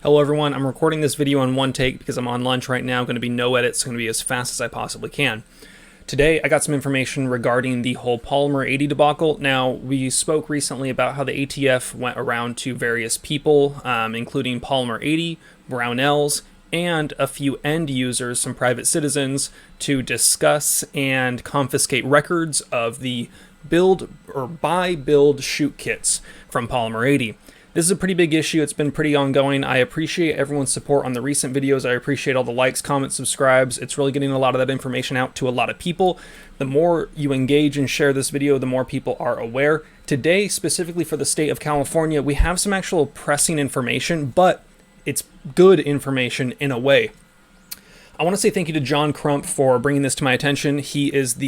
Hello everyone, I'm recording this video on one take because I'm on lunch right now. Going to be no edits, going to be as fast as I possibly can. Today I got some information regarding the whole Polymer 80 debacle. Now, we spoke recently about how the ATF went around to various people, including Polymer 80, Brownells, and a few end users, some private citizens, to discuss and confiscate records of the buy-build shoot kits from Polymer 80. This is a pretty big issue. It's been pretty ongoing. I appreciate everyone's support on the recent videos. I appreciate all the likes, comments, subscribes. It's really getting a lot of that information out to a lot of people. The more you engage and share this video, the more people are aware. Today, specifically for the state of California, we have some actual pressing information, but it's good information in a way. I want to say thank you to John Crump for bringing this to my attention. He is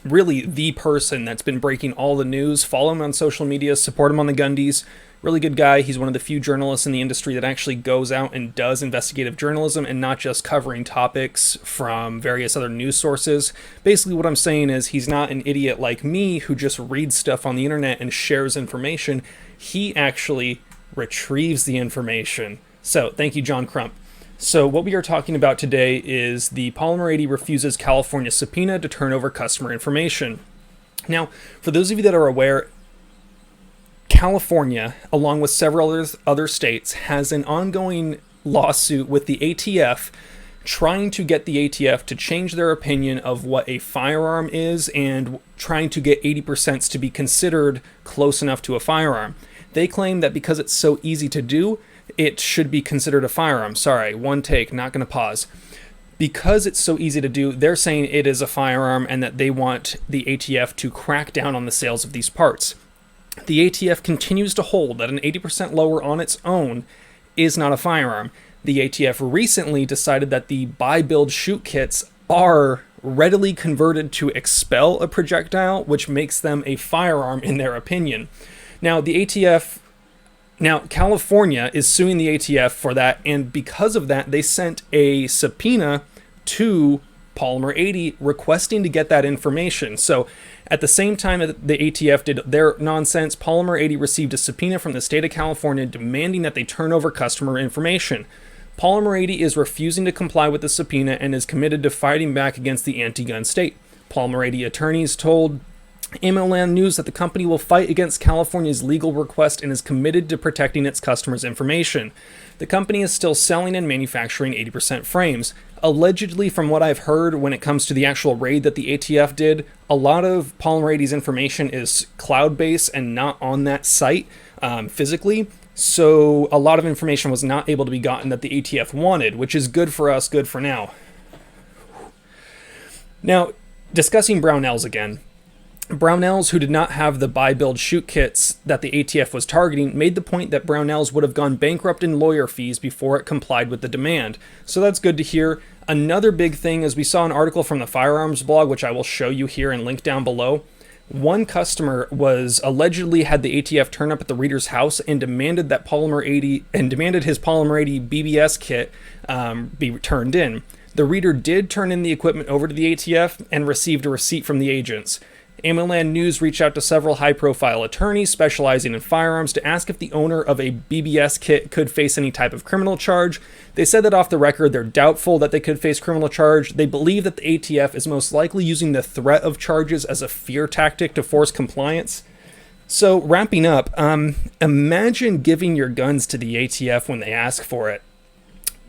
really the person that's been breaking all the news. Follow him on social media, support him on the Gundies. Really good guy. He's one of the few journalists in the industry that actually goes out and does investigative journalism and not just covering topics from various other news sources. Basically what I'm saying is he's not an idiot like me who just reads stuff on the internet and shares information. He actually retrieves the information. So thank you, John Crump. So what we are talking about today is the Polymer 80 refuses California subpoena to turn over customer information. Now, for those of you that are aware, California, along with several other states, has an ongoing lawsuit with the ATF trying to get the ATF to change their opinion of what a firearm is and trying to get 80% to be considered close enough to a firearm. They claim that because it's so easy to do, it should be considered a firearm. Sorry, one take, not going to pause. Because it's so easy to do, they're saying it is a firearm and that they want the ATF to crack down on the sales of these parts. The ATF continues to hold that an 80% lower on its own is not a firearm. The ATF recently decided that the buy-build shoot kits are readily converted to expel a projectile, which makes them a firearm in their opinion. Now, California is suing the ATF for that, and because of that, they sent a subpoena to Polymer 80 requesting to get that information. So at the same time that the ATF did their nonsense, Polymer 80 received a subpoena from the state of California demanding that they turn over customer information. Polymer 80 is refusing to comply with the subpoena and is committed to fighting back against the anti-gun state. Polymer 80 attorneys told MLN News that the company will fight against California's legal request and is committed to protecting its customers' information. The company is still selling and manufacturing 80% frames. Allegedly, from what I've heard when it comes to the actual raid that the ATF did, a lot of Polymer 80's information is cloud-based and not on that site physically. So a lot of information was not able to be gotten that the ATF wanted, which is good for us, good for now. Now, discussing Brownells again. Brownells, who did not have the buy-build shoot kits that the ATF was targeting, made the point that Brownells would have gone bankrupt in lawyer fees before it complied with the demand. So that's good to hear. Another big thing is we saw an article from the firearms blog, which I will show you here and link down below. One customer was allegedly had the ATF turn up at the reader's house and demanded that his Polymer 80 BBS kit be turned in. The reader did turn in the equipment over to the ATF and received a receipt from the agents. MLN News reached out to several high-profile attorneys specializing in firearms to ask if the owner of a BBS kit could face any type of criminal charge. They said that off the record, they're doubtful that they could face criminal charge. They believe that the ATF is most likely using the threat of charges as a fear tactic to force compliance. So, wrapping up, imagine giving your guns to the ATF when they ask for it.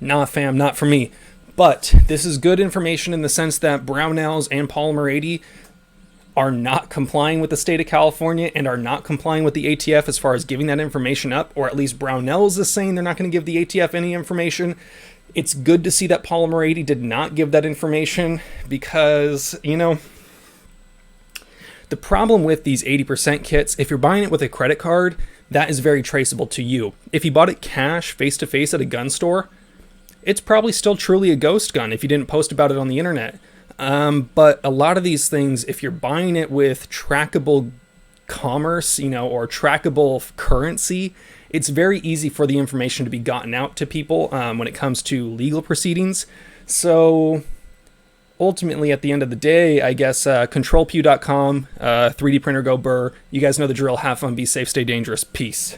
Nah, fam, not for me. But this is good information in the sense that Brownells and Polymer 80 are not complying with the state of California and are not complying with the ATF as far as giving that information up, or at least Brownells is saying they're not going to give the ATF any information. It's good to see that Polymer 80 did not give that information because, the problem with these 80% kits, if you're buying it with a credit card, that is very traceable to you. If you bought it cash, face-to-face at a gun store, it's probably still truly a ghost gun if you didn't post about it on the internet. But a lot of these things, if you're buying it with trackable commerce, or trackable currency, it's very easy for the information to be gotten out to people when it comes to legal proceedings. So ultimately, at the end of the day, I guess controlpew.com, 3D printer go burr. You guys know the drill. Have fun, be safe, stay dangerous. Peace.